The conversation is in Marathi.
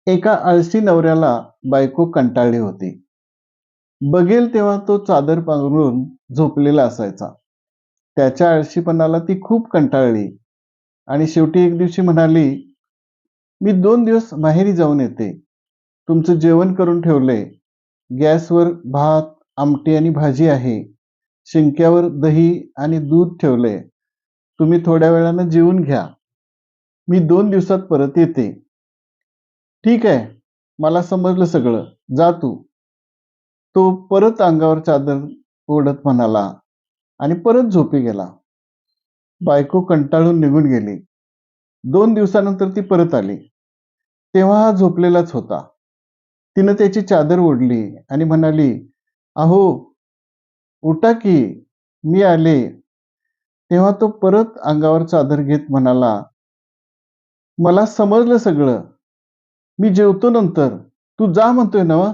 एका आळशी नवऱ्याला बायको कंटाळली होती. बघेल तेव्हा तो चादर पांघरून झोपलेला असायचा. त्याच्या आळशीपणाला ती खूप कंटाळली आणि शेवटी एक दिवशी म्हणाली, "मी 2 दिवस माहेरी जाऊन येते. तुमचं जेवण करून ठेवलंय. गॅसवर भात, आमटी आणि भाजी आहे. शिंक्यावर दही आणि दूध ठेवलंय. तुम्ही थोड्या वेळानं जेवून घ्या. मी 2 दिवसात परत येते." "ठीक आहे, मला समजलं सगळं. जा तू." तो परत अंगावर चादर ओढत म्हणाला आणि परत झोपी गेला. बायको कंटाळून निघून गेली. 2 दिवसानंतर ती परत आली. तेव्हा हा झोपलेलाच होता. तिनं त्याची चादर ओढली आणि म्हणाली, "अहो, उठा की, मी आले." तेव्हा तो परत अंगावर चादर घेत म्हणाला, "मला समजलं सगळं. मी जेवतो नंतर. तू जा म्हणतोय नव्ह?"